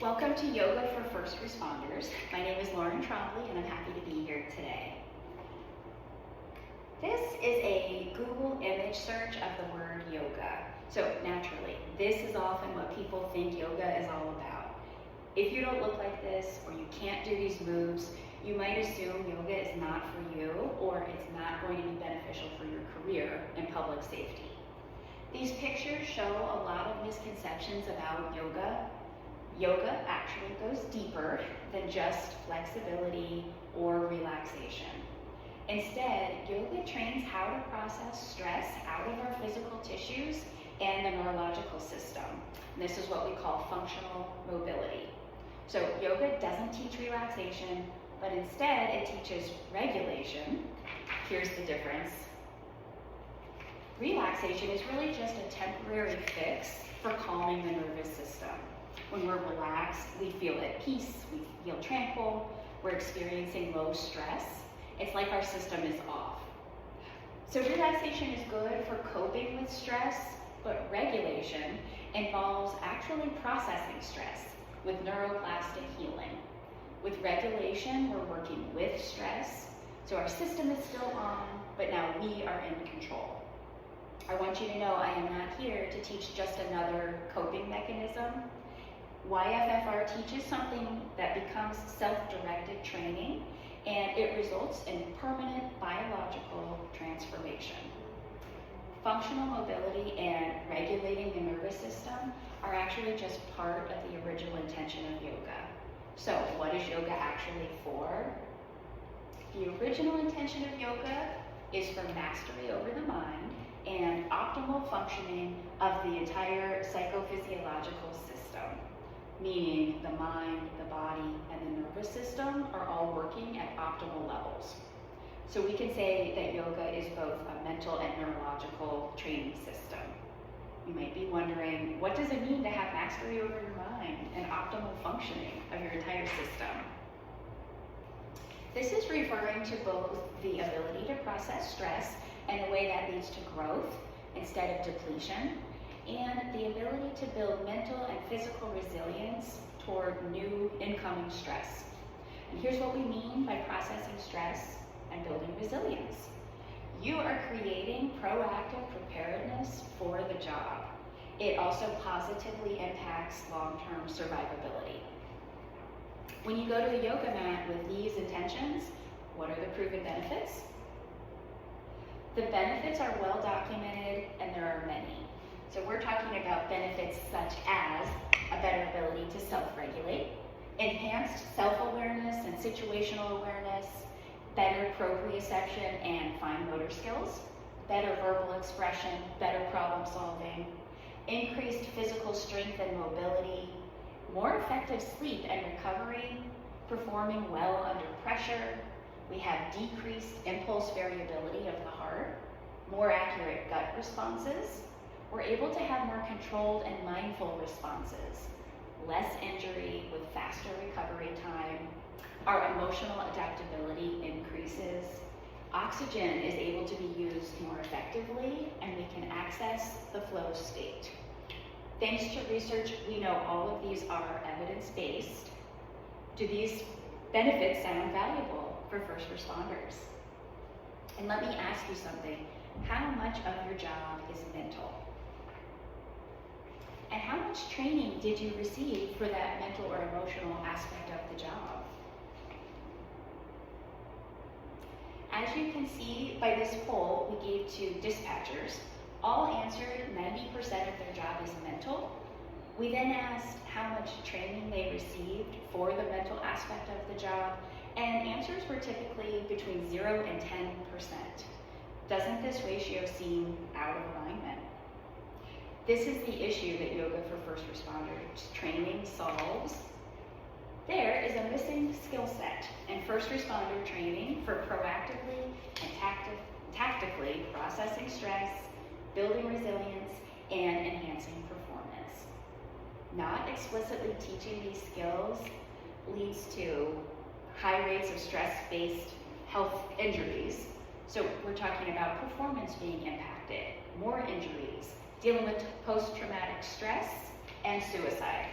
Welcome to Yoga for First Responders. My name is Lauren Trombley and I'm happy to be here today. This is a Google image search of the word yoga. So naturally, this is often what people think yoga is all about. If you don't look like this or you can't do these moves, you might assume yoga is not for you or it's not going to be beneficial for your career in public safety. These pictures show a lot of misconceptions about yoga. Yoga actually goes deeper than just flexibility or relaxation. Instead, yoga trains how to process stress out of our physical tissues and the neurological system. And this is what we call functional mobility. So yoga doesn't teach relaxation, but instead it teaches regulation. Here's the difference. Relaxation is really just a temporary fix for calming the nervous system. When we're relaxed, we feel at peace, we feel tranquil, we're experiencing low stress. It's like our system is off. So relaxation is good for coping with stress, but regulation involves actually processing stress with neuroplastic healing. With regulation, we're working with stress, so our system is still on, but now we are in control. I want you to know I am not here to teach just another coping mechanism. YFFR teaches something that becomes self-directed training, and it results in permanent biological transformation. Functional mobility and regulating the nervous system are actually just part of the original intention of yoga. So what is yoga actually for? The original intention of yoga is for mastery over the mind and optimal functioning of the entire psychophysiological system, meaning the mind, the body, and the nervous system are all working at optimal levels. So we can say that yoga is both a mental and neurological training system. You might be wondering, what does it mean to have mastery over your mind and optimal functioning of your entire system? This is referring to both the ability to process stress in a way that leads to growth instead of depletion, and the ability to build mental and physical resilience toward new incoming stress. And here's what we mean by processing stress and building resilience. You are creating proactive preparedness for the job. It also positively impacts long-term survivability. When you go to the yoga mat with these intentions, what are the proven benefits? The benefits are well documented and there are many. So we're talking about benefits such as a better ability to self-regulate, enhanced self-awareness and situational awareness, better proprioception and fine motor skills, better verbal expression, better problem solving, increased physical strength and mobility, more effective sleep and recovery, performing well under pressure. We have decreased impulse variability of the heart, more accurate gut responses. We're able to have more controlled and mindful responses, less injury with faster recovery time. Our emotional adaptability increases. Oxygen is able to be used more effectively, and we can access the flow state. Thanks to research, we know all of these are evidence-based. Do these benefits sound valuable for first responders? And let me ask you something. How much of your job is mental? And how much training did you receive for that mental or emotional aspect of the job? As you can see by this poll we gave to dispatchers, all answered 90% of their job is mental. We then asked how much training they received for the mental aspect of the job, and answers were typically between 0 and 10%. Doesn't this ratio seem out of alignment? This is the issue that Yoga for First Responders training solves. There is a missing skill set in first responder training for proactively and tactically processing stress, building resilience, and enhancing performance. Not explicitly teaching these skills leads to high rates of stress-based health injuries. So we're talking about performance being impacted, more injuries, dealing with post-traumatic stress, and suicide.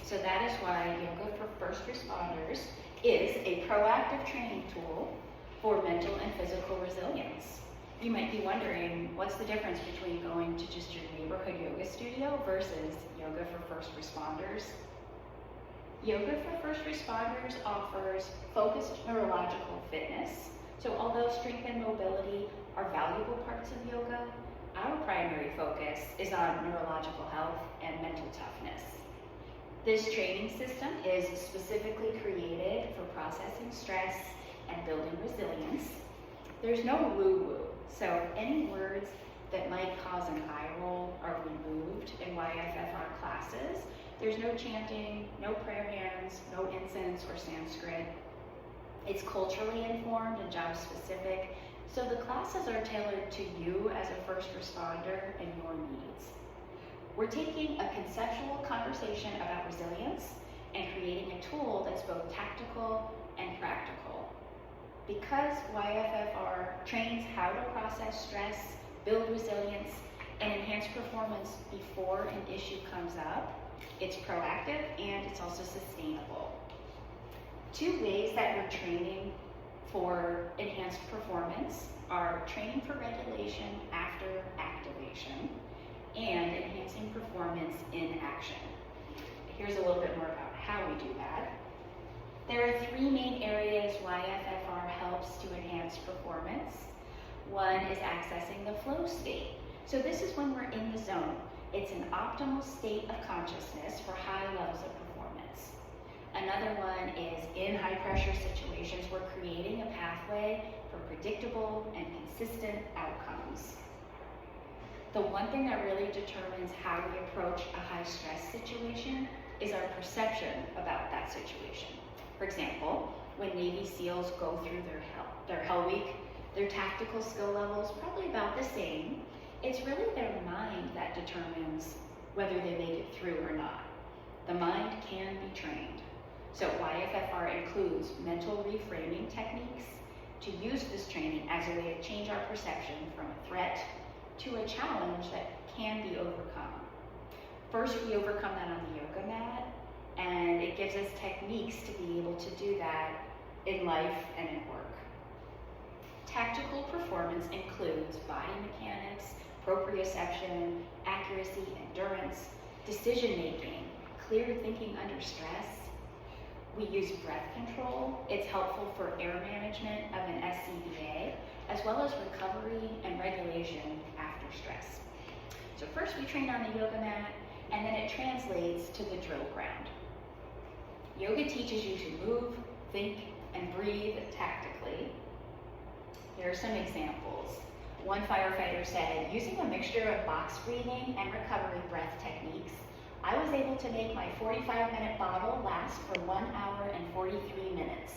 So that is why Yoga for First Responders is a proactive training tool for mental and physical resilience. You might be wondering, what's the difference between going to just your neighborhood yoga studio versus Yoga for First Responders? Yoga for First Responders offers focused neurological fitness. So although strength and mobility are valuable parts of yoga, our primary focus is on neurological health and mental toughness. This training system is specifically created for processing stress and building resilience. There's no woo-woo, so any words that might cause an eye roll are removed in YFFR classes. There's no chanting, no prayer hands, no incense or Sanskrit. It's culturally informed and job specific, so the classes are tailored to you as a first responder and your needs. We're taking a conceptual conversation about resilience and creating a tool that's both tactical and practical. Because YFFR trains how to process stress, build resilience, and enhance performance before an issue comes up, it's proactive and it's also sustainable. Two ways that we're training for enhanced performance are training for regulation after activation and enhancing performance in action. Here's a little bit more about how we do that. There are three main areas YFFR helps to enhance performance. One is accessing the flow state. So this is when we're in the zone. It's an optimal state of consciousness for high levels of performance. Another one is in high pressure situations, we're creating a pathway for predictable and consistent outcomes. The one thing that really determines how we approach a high stress situation is our perception about that situation. For example, when Navy SEALs go through their Hell Week, their tactical skill level's probably about the same. It's really their mind that determines whether they make it through or not. The mind can be trained. So YFFR includes mental reframing techniques to use this training as a way to change our perception from a threat to a challenge that can be overcome. First, we overcome that on the yoga mat, and it gives us techniques to be able to do that in life and in work. Tactical performance includes body mechanics, proprioception, accuracy, endurance, decision-making, clear thinking under stress. We use breath control. It's helpful for air management of an SCBA, as well as recovery and regulation after stress. So first we train on the yoga mat, and then it translates to the drill ground. Yoga teaches you to move, think, and breathe tactically. Here are some examples. One firefighter said, using a mixture of box breathing and recovery breath techniques, I was able to make my 45-minute bottle last for 1 hour and 43 minutes.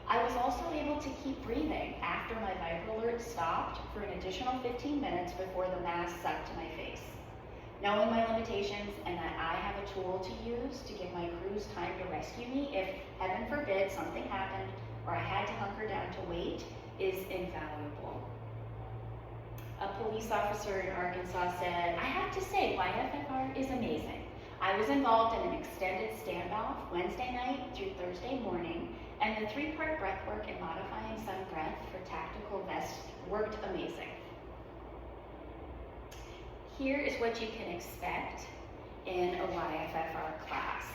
I was also able to keep breathing after my vital alert stopped for an additional 15 minutes before the mask sucked to my face. Knowing my limitations and that I have a tool to use to give my crews time to rescue me if, heaven forbid, something happened or I had to hunker down to wait is invaluable. A police officer in Arkansas said, I have to say, YFFR is amazing. I was involved in an extended standoff Wednesday night through Thursday morning, and the 3-part breath work and modifying sun breath for tactical vests worked amazing. Here is what you can expect in a YFFR class.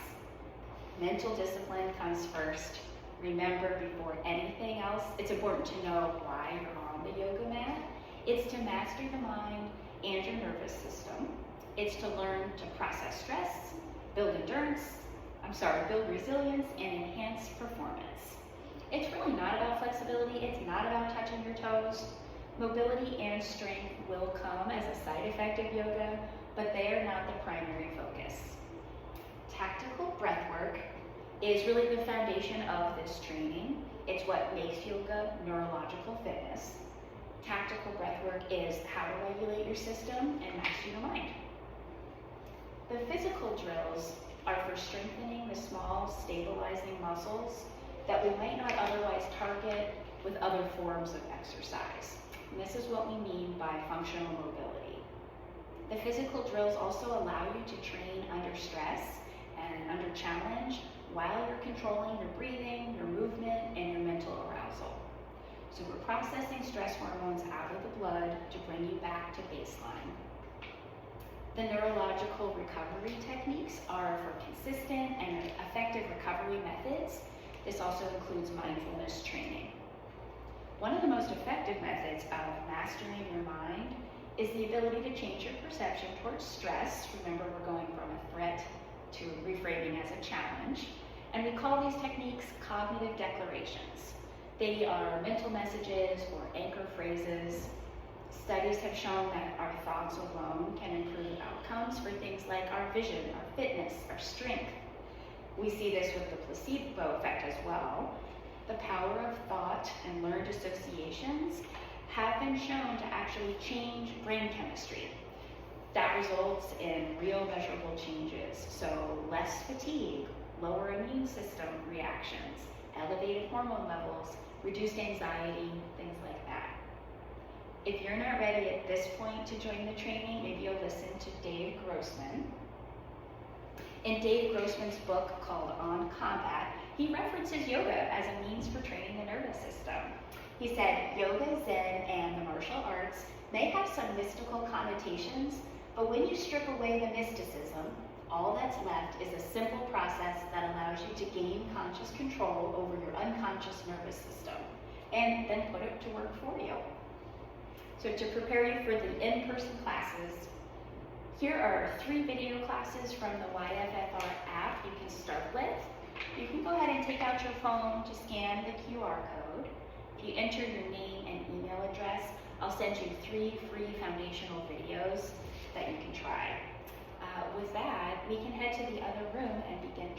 Mental discipline comes first. Remember, before anything else, it's important to know why you're on the yoga mat. It's to master the mind and your nervous system. It's to learn to process stress, build resilience, and enhance performance. It's really not about flexibility. It's not about touching your toes. Mobility and strength will come as a side effect of yoga, but they are not the primary focus. Tactical breath work is really the foundation of this training. It's what makes yoga neurological fitness. Tactical breath work is how to regulate your system and master your mind. The physical drills are for strengthening the small, stabilizing muscles that we might not otherwise target with other forms of exercise. And this is what we mean by functional mobility. The physical drills also allow you to train under stress and under challenge while you're controlling your breathing, your movement, and your mental arousal. So we're processing stress hormones out of the blood to bring you back to baseline. The neurological recovery techniques are for consistent and effective recovery methods. This also includes mindfulness training. One of the most effective methods of mastering your mind is the ability to change your perception towards stress. Remember, we're going from a threat to reframing as a challenge. And we call these techniques cognitive declarations. They are mental messages or anchor phrases. Studies have shown that our thoughts alone can improve outcomes for things like our vision, our fitness, our strength. We see this with the placebo effect as well. The power of thought and learned associations have been shown to actually change brain chemistry. That results in real measurable changes. So less fatigue, lower immune system reactions, elevated hormone levels, reduced anxiety, things like that. If you're not ready at this point to join the training, maybe you'll listen to Dave Grossman. In Dave Grossman's book called On Combat, he references yoga as a means for training the nervous system. He said, yoga, Zen, and the martial arts may have some mystical connotations, but when you strip away the mysticism, all that's left is a simple process that allows you to gain conscious control over your unconscious nervous system, and then put it to work for you. So to prepare you for the in-person classes, here are 3 video classes from the YFFR app you can start with. You can go ahead and take out your phone to scan the QR code. If you enter your name and email address, I'll send you 3 free foundational videos that you can try. With that, we can head to the other room and begin